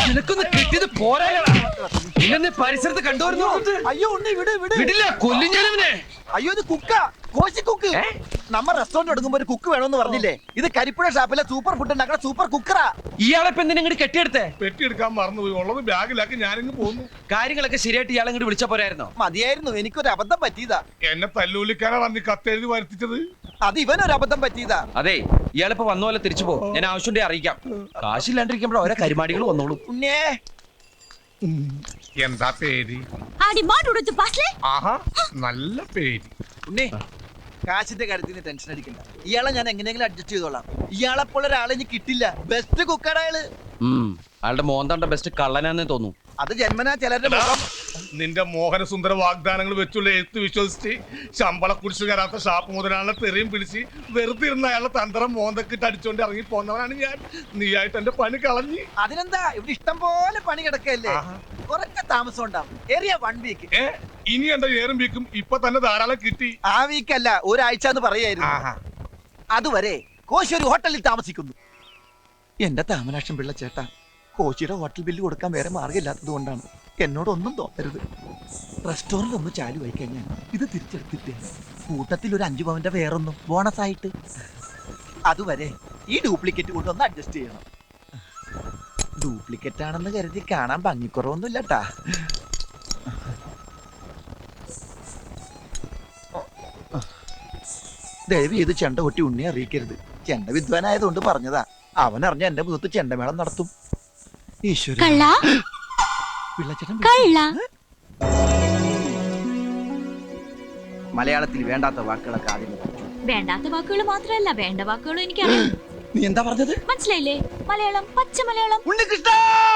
നിനക്കൊന്ന് കിട്ടിയത് പോരായടാ. ഇന്നെ പരിസരത്ത് കണ്ടുവരുന്നു. അയ്യോ ഉണ്ണി വിട് വിട്. വിടില്ല, കൊല്ലും ഞാനവനെ. അയ്യോ ഇത് കുക്ക, കോശി കുക്ക്. നമ്മ റെസ്റ്റോറന്റ് എടുക്കുമ്പോ ഒരു കുക്ക് വേണമെന്ന് പറഞ്ഞില്ലേ? ഇത് കരിപ്പുഴ ഷാപ്പിലെ സൂപ്പർ ഫുഡ് ഉണ്ടാക്കുന്ന സൂപ്പർ കുക്കറാ. ഇയാളെ ഇപ്പൊ എന്തിനാ ഇങ്ങോട്ട് കെട്ടിയെടുത്തേ? പെട്ടിയെടുക്കാൻ മറന്നുപോയി, ഉള്ളത് ബാഗിലാക്കി ഞാനിങ്ങ് പോന്നു. കാര്യങ്ങളൊക്കെ ശരിയായിട്ട് ഇയാളെ ഇങ്ങോട്ട് വിളിച്ചാ പോരായിരുന്നോ? മതിയായിരുന്നു, എനിക്കൊരു അബദ്ധം പറ്റിയതാ. എന്നെ തല്ലൂലിക്കാനാണ് അന്ന് കത്തെഴുതി വരുത്തിച്ചത്. അത് ഇവനൊരു അബദ്ധം പറ്റിയതാ. അതെ, ഇയാളിപ്പോ വന്ന പോലെ തിരിച്ചു പോകും. ഞാൻ ആവശ്യമുണ്ടെ അറിയിക്കാം. കാശില്ലാണ്ടിരിക്കുമ്പോഴോ ഓരോ കരിമാടികൾ വന്നോളൂ. ഉണ്ണേ എന്താ പേര്? ആഹാ നല്ല പേര്. ഉണ്ണേ, കാശിന്റെ കാര്യത്തിൽ ടെൻഷൻ അടിക്കണ്ട. ഇയാളെ ഞാൻ എങ്ങനെയെങ്കിലും അഡ്ജസ്റ്റ് ചെയ്തോളാം. ഇയാളെ പോലെ ഒരാളെ ഇനി കിട്ടില്ല. ബെസ്റ്റ് കുക്കറാ അയാള്. അയാളുടെ മോന്താണ്ട ബെസ്റ്റ് കള്ളനാന്നേ തോന്നുന്നു. അത് ജന്മനാ ചിലരുടെ മുഖം. നിന്റെ മോഹനസുന്ദര വാഗ്ദാനങ്ങൾ വെച്ചുള്ള എഴുത്ത് വിശ്വസിച്ച് ശമ്പള കുടിച്ചു കയറാത്ത ഷാപ്പ് മുതലാളിനെ തെറിയും പിടിച്ച് വെറുതെ ഇരുന്ന അയാളെ തന്ത്രം മോന്തക്കിട്ട് അടിച്ചോണ്ട് ഇറങ്ങി പോന്നവനാണ് ഞാൻ. നീയായിട്ട് എന്റെ പണി കളഞ്ഞ്. അതിനെന്താ, ഇവിടെ ഇഷ്ടം പോലെ പണി കിടക്കല്ലേ. കുറച്ച് താമസം ഉണ്ടാവും. ഏറിയ 1 വീക്ക്. ഇനി എന്റെ ഏറും വീക്കും ഇപ്പൊ തന്നെ ധാരാളം കിട്ടി. ആ വീക്കല്ല, ഒരാഴ്ച എന്ന് പറയായിരുന്നു. അതുവരെ കോശി ഒരു ഹോട്ടലിൽ താമസിക്കുന്നു. എന്റെ താമരാക്ഷം പിള്ള ചേട്ടാ, കോശിയുടെ ഹോട്ടൽ ബില്ല് കൊടുക്കാൻ വേറെ മാർഗമില്ലാത്തത് കൊണ്ടാണ്. എന്നോടൊന്നും തോന്നരുത്. റെസ്റ്റോറന്റ് ഒന്ന് ചാലു ആയി കഴിഞ്ഞാൽ ഇത് തിരിച്ചെടുത്തിട്ടേ കൂട്ടത്തിൽ ഒരു 5 പവന്റെ വേറൊന്നും ബോണസ് ആയിട്ട്. അതുവരെ ഈ ഡ്യൂപ്ലിക്കേറ്റ് കൊണ്ടൊന്ന് അഡ്ജസ്റ്റ് ചെയ്യണം. ഡ്യൂപ്ലിക്കേറ്റ് ആണെന്ന് കരുതി കാണാൻ ഭംഗിക്കുറവൊന്നും ഇല്ലട്ടാ. ദയവ് ചെയ്ത് ചെണ്ട കൊട്ടി ഉണ്ണിയെ അറിയിക്കരുത്. ചെണ്ട വിദ്വാനായതുകൊണ്ട് പറഞ്ഞതാ. അവൻ അറിഞ്ഞ എന്റെ മുഖത്ത് ചെണ്ടമേളം നടത്തും. ഈശ്വര, മലയാളത്തിൽ വേണ്ടാത്ത വാക്കുകളൊക്കെ ആദ്യം. വേണ്ടാത്ത വാക്കുകൾ മാത്രമല്ല, വേണ്ട വാക്കുകളും എനിക്കറിയാം. നീ എന്താ പറഞ്ഞത്? മനസ്സിലായില്ലേ? മലയാളം, പച്ച മലയാളം. ഉണ്ണികൃഷ്ണ,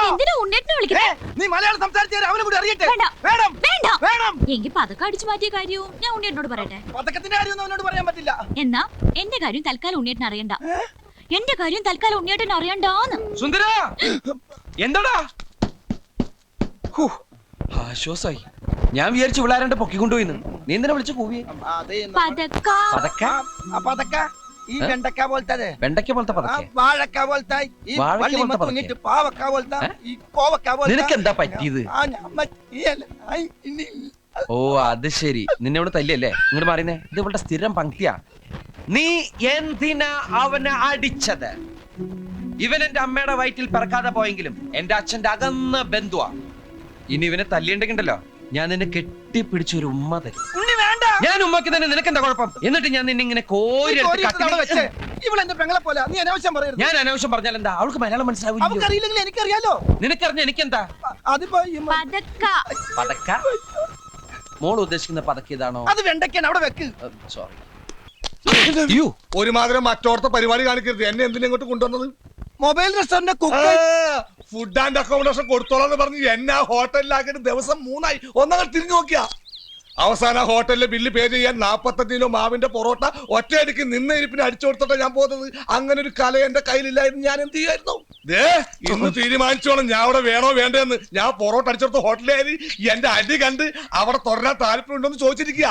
എന്തിനാ ഉണ്ണേട്ടിനെ വിളിക്കണേ? നീ മലയാളം സംസാരിച്ചാൽ അവനെ കൂടി അറിയട്ടെ. വേണ്ട, വേണം, വേണ്ട, വേണം. എങ്കിൽ പതക്കം അടിച്ചു മാറ്റിയ കാര്യവും ഞാൻ ഉണ്ണിയേട്ടനോട് പറയട്ടെ. പതക്കത്തിന്റെ കാര്യമൊന്നും അവനോട് പറയാൻ പറ്റില്ല. എന്നാ എന്റെ കാര്യം തൽക്കാലം ഉണ്ണിയേട്ടൻ അറിയണ്ട. എന്റെ കാര്യം തൽക്കാലം ഉണ്ണിയേട്ടൻ അറിയണ്ടാന്ന്. സുന്ദര, എന്താടാ? ആശ്വാസായി. ഞാൻ വിചാരിച്ചു വിളാരണ്ട് പൊക്കിക്കൊണ്ടുപോയിന്ന്. നീ എന്തിനാ വിളിച്ചു കൂവിയെ? പതക്ക, പതക്ക ഈ വെണ്ടക്ക പോലത്തെ, വെണ്ടയ്ക്ക പോലത്തെ പതക്ക, വാഴക്ക പോലത്തെ, ഈ വള്ളിമത്തങ്ങയിട്ട് പാവക്ക പോലത്തെ, ഈ കോവക്ക പോലത്തെ. നിനക്ക് എന്താ പറ്റിയത്? ഓ അത് ശരി, നിന്നെ ഇവിടെ തല്ലിയല്ലേ? ഇങ്ങോട്ട് മാറിയുന്നേ. ഇത് ഇവളുടെ സ്ഥിരം പങ്ക്തിയാ. നീ എന്തിനാ അവനെ അടിച്ചത്? ഇവൻ എന്റെ അമ്മയുടെ വയറ്റിൽ പിറക്കാതെ പോയെങ്കിലും എന്റെ അച്ഛന്റെ അകന്ന ബന്ധുവാ. ഇനി ഇവനെ തല്ലിയുണ്ടെങ്കിണ്ടല്ലോ, ഞാൻ നിന്നെ കെട്ടിപ്പിടിച്ച ഒരു ഉമ്മ തരും. ഞാൻ ഉമ്മക്ക് തന്നെ. നിനക്ക് എന്താ കുഴപ്പം? എന്നിട്ട് ഞാൻ നിന്നെ ഇങ്ങനെ കോരി ഞാൻ അനാവശ്യം പറഞ്ഞാൽ എന്താ? അവൾക്ക് മലയാളം മനസ്സിലാവില്ല. എനിക്കറിയാലോ. നിനക്കറിഞ്ഞ എനിക്കെന്താ? പതക്ക? മോൾ ഉദ്ദേശിക്കുന്ന പതക്ക ഇതാണോ? അത് വെണ്ടയ്ക്കാണ്. അവിടെ വെക്ക്. സോറി. ഒരുമാതിരി മറ്റോടത്തെ പരിപാടി കാണിക്കരുത്. എന്നെ എന്തിനാ ഇങ്ങോട്ട് കൊണ്ടുവന്നത്? Mobile restaurant cook food and accommodation കൊടുത്തോളാന്ന് പറഞ്ഞ് എന്നെ ആ ഹോട്ടലിലാക്കിയിട്ട് ദിവസം 3 ആയി. ഒന്നങ്ങൾ തിരിഞ്ഞു നോക്കിയാ അവസാന ഹോട്ടലിലെ ബില്ല് പേ ചെയ്യാൻ 45 കിലോ മാവിന്റെ പൊറോട്ട ഒറ്റയടിക്ക് നിന്ന ഇരിപ്പിന് അടിച്ചു കൊടുത്തിട്ടാ ഞാൻ പോകുന്നത്. അങ്ങനെ ഒരു കല എന്റെ കയ്യിലില്ലായിരുന്നു. ഞാൻ എന്ത് ചെയ്യായിരുന്നു? ഇന്ന് തീരുമാനിച്ചോളാം ഞാൻ അവിടെ വേണോ വേണ്ടെന്ന്. ഞാൻ പൊറോട്ട അടിച്ചെടുത്ത ഹോട്ടലിൽ എന്റെ അടി കണ്ട് അവിടെ തുടരാൻ താല്പര്യമുണ്ടോന്ന് ചോദിച്ചിരിക്കുക.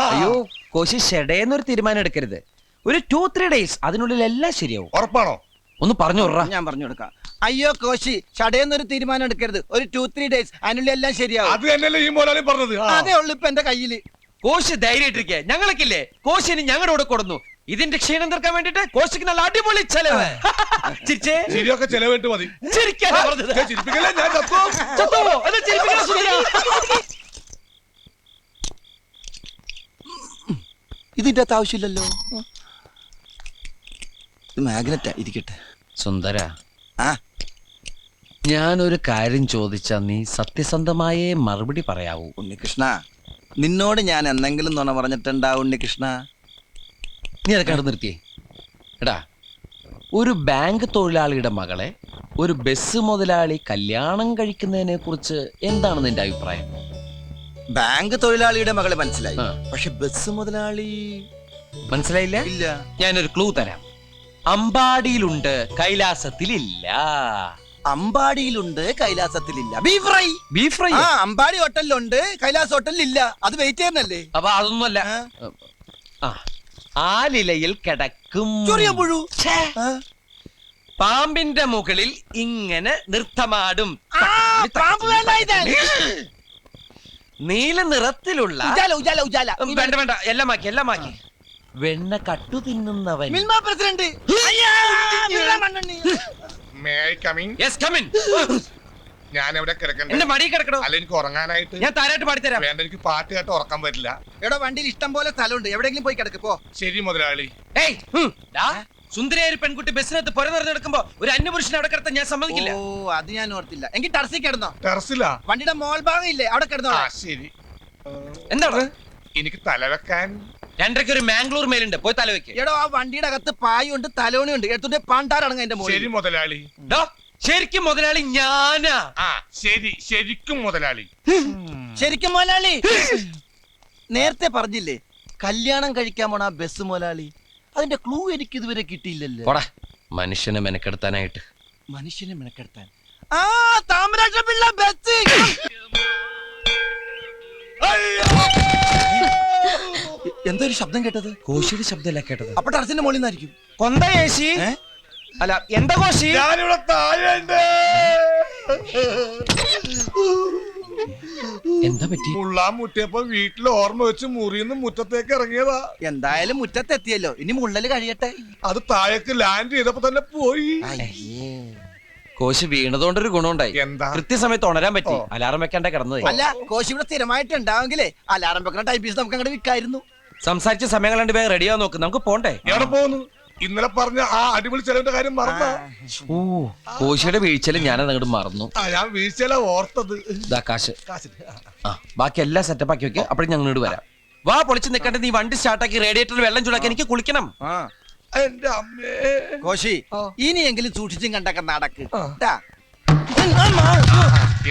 അയ്യോ കോശി, ഷെഡേന്നൊരു തീരുമാനം എടുക്കരുത്. ഒരു 2-3 ഡേയ്സ്, അതിനുള്ളിൽ എല്ലാം ശരിയാവും. ഉറപ്പാണോ? ഒന്ന് പറഞ്ഞു വിടറാ. ഞാൻ പറഞ്ഞു കൊടുക്കാം. അയ്യോ കോശി, ചടയെന്നൊരു തീരുമാനം എടുക്കരുത്. ഒരു 2-3 ഡേയ്സ്, അതിനുള്ളിൽ എല്ലാം ശരിയാവും. അത് തന്നെയല്ലേ ഈ മോലാലും പറഞ്ഞത്. അതേ ഉള്ളു ഇപ്പൊ എന്റെ കയ്യില്. കോശി ധൈര്യമായിട്ടിരിക്കെ. ഞങ്ങൾക്കില്ലേ കോശിന് ഞങ്ങളുടെ കൂടെ കൊടുന്നു. ഇതിന്റെ ക്ഷീണം തീർക്കാൻ വേണ്ടിട്ട് കോശിക്ക് നല്ല അടിപൊളി ചെലവ്. ചിരിച്ചേ? ശരിയൊക്കെ ചെലവിട്ട് മതി. ചിരിപ്പിക്കല്ലേ, ഞാൻ ഇതിന്റെ അകത്ത് ആവശ്യമില്ലല്ലോ. മാഗ്നറ്റാ, ഇരിക്കട്ടെ. സുന്ദര, ഞാനൊരു കാര്യം ചോദിച്ചാ നീ സത്യസന്ധമായേ മറുപടി പറയാവൂ. ഉണ്ണികൃഷ്ണ, നിന്നോട് ഞാൻ എന്തെങ്കിലും നുണ പറഞ്ഞിട്ടുണ്ടാ ഉണ്ണികൃഷ്ണ? നീ അതൊക്കെ അവിടെ നിർത്തിയേ. എടാ, ഒരു ബാങ്ക് തൊഴിലാളിയുടെ മകളെ ഒരു ബസ് മുതലാളി കല്യാണം കഴിക്കുന്നതിനെ കുറിച്ച് എന്താണ് നിന്റെ അഭിപ്രായം? ബാങ്ക് തൊഴിലാളിയുടെ മകളെ മനസ്സിലായി, പക്ഷെ ബസ് മുതലാളി മനസ്സിലായില്ല? ഇല്ല. ഞാനൊരു ക്ലൂ തരാം. അമ്പാടിയിലുണ്ട്, കൈലാസത്തിലില്ല. അമ്പാടിയിലുണ്ട്, കൈലാസത്തിലില്ല. Beef fry. Beef fry Ambadi ഹോട്ടലിലുണ്ട്, കൈലാസ് ഹോട്ടലിലില്ല. അത് വെയിറ്റ് ചെയ്യുന്നല്ലേ? അപ്പൊ അതൊന്നുമല്ല. ആലിലയിൽ കിടക്കും ചൊറിയ പുഴു. പാമ്പിന്റെ മുകളിൽ ഇങ്ങനെ നൃത്തമാടും. നീല നിറത്തിലുള്ള ഉജാല ഉജാല ഉജാല വേണ്ട വേണ്ട എല്ലാം മാക്കി വെണ്ണ കട്ടു തിന്നുന്നവൻ. Milma president may I coming? Yes come in. ഞാൻ എവിടെ കിടക്കണ്ടേ? എന്റെ മടി കിടക്കണോ? അല്ല എനിക്ക് ഉറങ്ങാനായിട്ട്. ഞാൻ താരായിട്ട് പാടിത്തരാം. വേണ്ട, എനിക്ക് പാട്ട് കേട്ട് ഉറക്കാൻ പറ്റില്ല. എടോ വണ്ടിയിൽ ഇഷ്ടം പോലെ സ്ഥലമുണ്ട്, എവിടെയെങ്കിലും പോയി കിടക്ക് പോ. ശരി മുതലാളി. ഏയ് ഡാ, സുന്ദരിയായ ഒരു പെൺകുട്ടി ബസ്സിനകത്ത് പുര നിറഞ്ഞു നടക്കുമ്പോ ഒരു അന്യപുരുഷനെ അവിടെ കിടത്താൻ ഞാൻ സമ്മതിക്കില്ല. ഓ അത് ഞാൻ ഓർത്തില്ല. എങ്കിൽ ടർസി കിടന്നോ. ടെറസിലാ? വണ്ടിയുടെ മോൾ ഭാഗം ഇല്ലേ, അവിടെ കിടന്നോ. ആ ശരി. എന്താണ്? എനിക്ക് തലവെക്കാൻ രണ്ടരയ്ക്ക് ഒരു മാംഗ്ലൂർ മേലുണ്ട്, പോയി തലവെക്ക്. എടോ ആ വണ്ടിയുടെ അകത്ത് പായുണ്ട് തലോണിയുണ്ട്, എടുത്തിട്ട് പാണ്ടാറടങ്ങ എന്റെ മോളിൽ. ശരി മുതലാളി. ഡാ, ശരിക്കും മുതലാളി ഞാനാ. ആ ശരി, ശരിക്കും മുതലാളി. ശരിക്കും മോലാളി നേരത്തെ പറഞ്ഞില്ലേ കല്യാണം കഴിക്കാൻ പോണ ആ ബസ് മോലാളി, അതിന്റെ ക്ലൂ എനിക്ക് ഇതുവരെ കിട്ടിയില്ലല്ലോ. പോടാ, മനുഷ്യനെ മെനക്കെടുത്താനായിട്ട്. മനുഷ്യനെ മെനക്കെടുത്താൻ ആ താമരാക്ഷ പിള്ള ബസ്. എന്തോ ഒരു ശബ്ദം കേട്ടത്? കോശിയുടെ ശബ്ദമല്ല കേട്ടത്. അപ്പൊ ടർസിന്റെ മുകളിൽ നിന്നായിരിക്കും. കൊന്ത ഏശി അല്ല, എന്താ കോശി? ഞാനിവിടെ താഴെയുണ്ട്. എന്താ പറ്റി? മുള്ളാൻ മുട്ടിയപ്പോ വീട്ടിൽ ഓർമ്മ വെച്ച് മുറിന്ന് മുറ്റത്തേക്ക് ഇറങ്ങിയതാ. എന്തായാലും മുറ്റത്തെത്തിയല്ലോ, ഇനി മുള്ളല് കഴിയട്ടെ. അത് താഴേക്ക് ലാൻഡ് ചെയ്തപ്പോ തന്നെ പോയി. കോശി വീണതുകൊണ്ടൊരു ഗുണമുണ്ടായി. എന്താ? കൃത്യസമയത്ത് ഉണരാൻ പറ്റി. അലാറം വെക്കാണ്ട കിടന്നത്. അല്ല കോശി ഇവിടെ സ്ഥിരമായിട്ട് ഉണ്ടാവെങ്കിലേ അലാറം വെക്കുന്ന ടൈപ്പീസ് നമുക്ക് അങ്ങോട്ട് വിൽക്കായിരുന്നു. സംസാരിച്ച സമയം കണ്ട് വേഗം റെഡിയാവാൻ നോക്ക്, നമുക്ക് പോണ്ടേ? എവിടെ പോകുന്നു? ഇന്നലെ പറഞ്ഞ ആ അടിപൊളി ചെലവിന്റെ കാര്യം മറന്ന? ഓ, കോശിയുടെ വീഴ്ചയിൽ ഞാനത് അങ്ങോട്ട് മറന്നു. ഞാൻ വീഴ്ചയില ഓർത്തത്. ഇതാ കാശ്. ആ, ബാക്കി എല്ലാം സെറ്റപ്പ് ആക്കി വെക്കുക. അപ്പോഴും ഞങ്ങൾ ഇങ്ങോട്ട് വരാം. വാ, പൊളിച്ച് നിൽക്കണ്ട. നീ വണ്ടി സ്റ്റാർട്ടാക്കി റേഡിയേറ്ററിൽ വെള്ളം ചൂടാക്കി എനിക്ക് കുളിക്കണം. എന്റെ അമ്മേ. കോശി ഇനിയെങ്കിലും സൂക്ഷിച്ചും കണ്ടൊക്കെ നടക്ക്.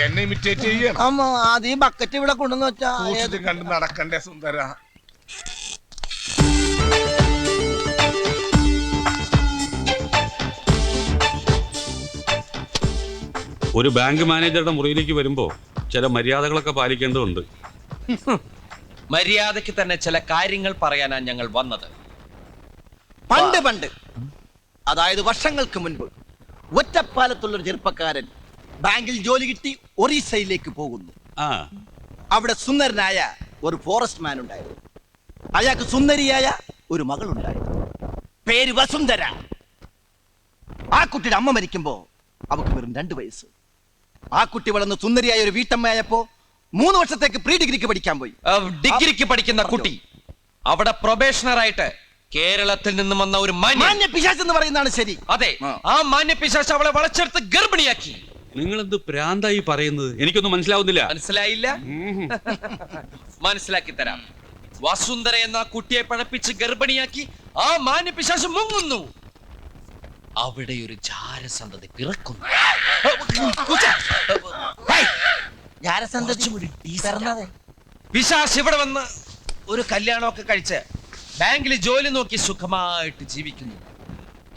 എന്നെ ഇമിറ്റേറ്റ് ചെയ്യണം. അമ്മ അത് ഈ ബക്കറ്റ് ഇവിടെ കൊണ്ടുവന്ന് വെച്ചാ സൂക്ഷിച്ചും കണ്ട് നടക്കണ്ടേ സുന്ദര. ഒരു ബാങ്ക് മാനേജറുടെ മുറിയിലേക്ക് വരുമ്പോ ചില മര്യാദകളൊക്കെ പാലിക്കേണ്ടതുണ്ട്. മര്യാദയ്ക്ക് തന്നെ ചില കാര്യങ്ങൾ പറയാനാണ് ഞങ്ങൾ വന്നത്. പണ്ട് അതായത് വർഷങ്ങൾക്ക് മുൻപ് ഒറ്റപ്പാലത്തുള്ളൊരു ചെറുപ്പക്കാരൻ ബാങ്കിൽ ജോലി കിട്ടി ഒറീസയിലേക്ക് പോകുന്നു. ആ, അവിടെ സുന്ദരനായ ഒരു ഫോറസ്റ്റ് മാൻ ഉണ്ടായിരുന്നു. അയാൾക്ക് സുന്ദരിയായ ഒരു മകളുണ്ടായിരുന്നു, പേര് വസുന്ധര. ആ കുട്ടിയുടെ അമ്മ മരിക്കുമ്പോ അവക്ക് വെറും 2 വയസ്സ്. ആ കുട്ടി വളർന്ന് സുന്ദരിയായ ഒരു വീട്ടമ്മയായപ്പോ 3 വർഷത്തേക്ക് പ്രീ ഡിഗ്രിക്ക് പഠിക്കാൻ പോയി. ഡിഗ്രിക്ക് പഠിക്കുന്ന കുട്ടി അവിടെ പ്രൊബേഷണറായിട്ട് കേരളത്തിൽ നിന്നും വന്ന ഒരു മാന്യ പിശാച് എന്ന് പറയുന്നതാണ് ശരി. അതെ, ആ മാന്യ പിശാച് അവളെ വളച്ചെടുത്ത് ഗർഭിണിയാക്കി. നിങ്ങളെന്ത് പ്രാന്തായി പറയുന്നത്? എനിക്കൊന്നും മനസ്സിലാവുന്നില്ല. മനസ്സിലായില്ല? മനസ്സിലാക്കി തരാം. വസുന്ധര എന്ന കുട്ടിയെ പഴപ്പിച്ച് ഗർഭിണിയാക്കി ആ മാന്യ പിശാച് മുങ്ങുന്നു. അവിടെ ഒരു ജാരസന്തതി പിറക്കുന്നു. പിശാച് ഇവിടെ വന്ന് ഒരു കല്യാണമൊക്കെ കഴിച്ച് ബാങ്കിൽ ജോലി നോക്കി സുഖമായിട്ട് ജീവിക്കുന്നു.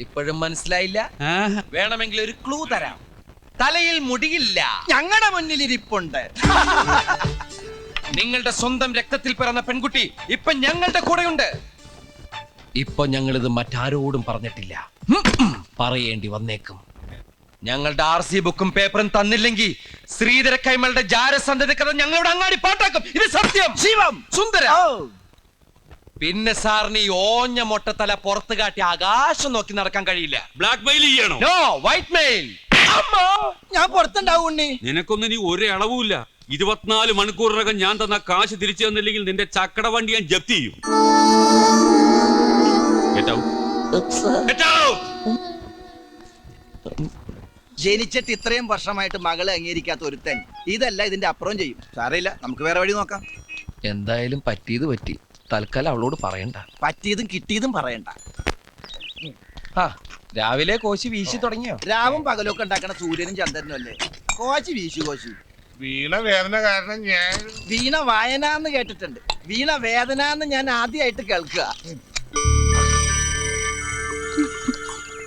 ഇപ്പോഴും മനസ്സിലായില്ല? വേണമെങ്കിൽ ഒരു ക്ലൂ തരാം. തലയിൽ മുടിയില്ല. ഞങ്ങളുടെ മുന്നിൽ ഇരിപ്പുണ്ട്. നിങ്ങളുടെ സ്വന്തം രക്തത്തിൽ പിറന്ന പെൺകുട്ടി ഇപ്പൊ ഞങ്ങളുടെ കൂടെയുണ്ട്. ഇപ്പൊ ഞങ്ങൾ ഇത് മറ്റാരോടും പറഞ്ഞിട്ടില്ല. പറയേണ്ടി വന്നേക്കും. ഞങ്ങളുടെ RC ബുക്കും പേപ്പറും തന്നില്ലെങ്കിൽ ശ്രീധര കൈമളുടെ ജാരസന്ധതി കഥ ഞങ്ങളുടെ അങ്ങാടി പാട്ടാക്കും. ഇത് സത്യം. ശിവം സുന്ദര. പിന്നെ സാറിന് ഈ ഓഞ്ഞ മൊട്ടത്തല പുറത്ത് കാട്ടി ആകാശം നോക്കി നടക്കാൻ കഴിയില്ല. ബ്ലാക്ക് മെയിൽ ചെയ്യണോ? No, white mail. ഞാൻ പുറത്തുണ്ടാവും ഉണ്ണി. നിനക്കൊന്നും ഇനി ഒരു അളവുമില്ല. 24 മണിക്കൂറിനകം ഞാൻ തന്ന കാശ് തിരിച്ചു തന്നില്ലെങ്കിൽ നിന്റെ ചക്കട വണ്ടി ഞാൻ ജപ്തി ചെയ്യും. ജനിച്ചിട്ട് ഇത്രയും വർഷമായിട്ട് മകളെ അംഗീകരിക്കാത്ത ഒരുത്തൻ ഇതല്ല ഇതിന്റെ അപ്പുറം ചെയ്യും. സാരമില്ല, നമുക്ക് വേറെ വഴി നോക്കാം. എന്തായാലും പറ്റിയത് പറ്റി. തൽക്കാലം അവളോട് പറയണ്ട. പറ്റിയതും കിട്ടിയതും പറയണ്ട. രാവിലെ കോശി വീശി തുടങ്ങിയോ? രാവും പകലൊക്കെ ഉണ്ടാക്കണ സൂര്യനും ചന്ദ്രനും അല്ലേ കോശി വീശു. കോശി വീണ വേദന കാരണം ഞാൻ വീണ വായന എന്ന് കേട്ടിട്ടുണ്ട്, വീണ വേദന എന്ന് ഞാൻ ആദ്യമായിട്ട് കേൾക്കുക.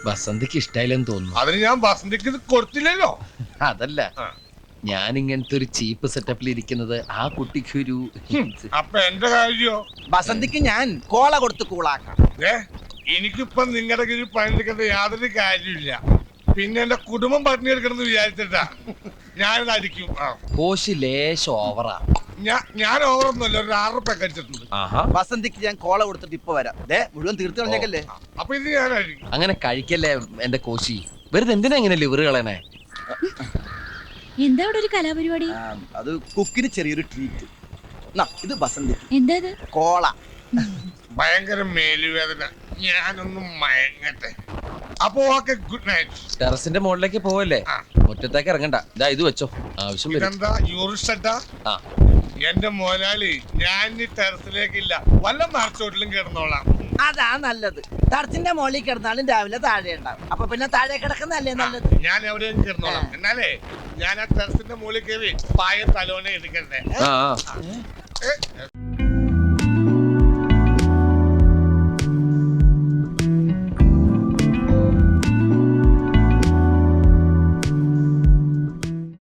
വസന്തിക്ക് ഇഷ്ടായില്ലെന്ന് തോന്നുന്നു. അതിന് ഞാൻ വസന്തിക്ക് കൊടുത്തില്ലല്ലോ. അതല്ല, ഞാൻ ഇങ്ങനത്തെ ഒരു ചീപ്പ് സെറ്റപ്പിൽ ഇരിക്കുന്നത് ആ കുട്ടിക്കൊരു. അപ്പൊ എന്റെ കാര്യോ? വസന്തിക്ക് ഞാൻ കോള കൊടുത്ത് കൂളാക്കാം. എനിക്കിപ്പം നിങ്ങളുടെ കീഴിൽ പണിയെടുക്കേണ്ട യാതൊരു കാര്യമില്ല. പിന്നെ എന്റെ കുടുംബം പട്ടിണി എടുക്കണമെന്ന് വിചാരിച്ചിട്ടാ ഞാനിത് അടിക്കും. കോശി ലേശം ഓവറാ. ഞാൻ ഓവറൊന്നുമല്ല, ഒരു 6 റുപ്യ അടിച്ചിട്ടുണ്ട്. ആഹാ, വസന്തിക്ക് ഞാൻ കോള കൊടുത്തിട്ട് ഇപ്പൊ വരാം. മുഴുവൻ തീർത്ത് കളഞ്ഞേക്കല്ലേ. അപ്പൊ ഇത് ഞാൻ അടിക്കും. അങ്ങനെ കഴിക്കല്ലേ എന്റെ കോശി. വെറുതെ എന്തിനാ ഇങ്ങനെ ലിവർ കളയണേ? എന്താ ഇവിടെ ഒരു കലാപരിപാടി? അത് കുക്കിന് ചെറിയൊരു ട്രീറ്റ്. ഇത് വസന്തി എന്താ ഇത്? കോള. ഭയങ്കര മേലുവേദന, ഞാനൊന്നും മയങ്ങട്ടെ. അപ്പൊ ഓക്കെ, ഗുഡ് നൈറ്റ്. ടെറസിന്റെ മുകളിലേക്ക് പോവല്ലേ, ആ. മുറ്റത്തേക്ക് ഇറങ്ങണ്ട. ഇതാ ഇത് വെച്ചോ, ആവശ്യം വരും. ഇതെന്താ യൂറിസ്റ്റ? ആ, എന്റെ മോലാളി, ഞാൻ ഈ ടെറസിലേക്കില്ല, വല്ല മറച്ചോട്ടിലും കിടന്നോളാം. അതാ നല്ലത്. തടത്തിന്റെ മുകളിൽ കിടന്നാലും രാവിലെ താഴെ ഉണ്ടാവും. അപ്പൊ പിന്നെ താഴെ കിടക്കുന്നല്ലേ നല്ലത്. ഞാൻ എവിടെയും കിടന്നോളാം. എന്നാലേ ഞാൻ ആ ടെറസിന്റെ മുകളിൽ കയറി പായ തലോനെ എടുക്കണ്ടേ. ആ, ആ.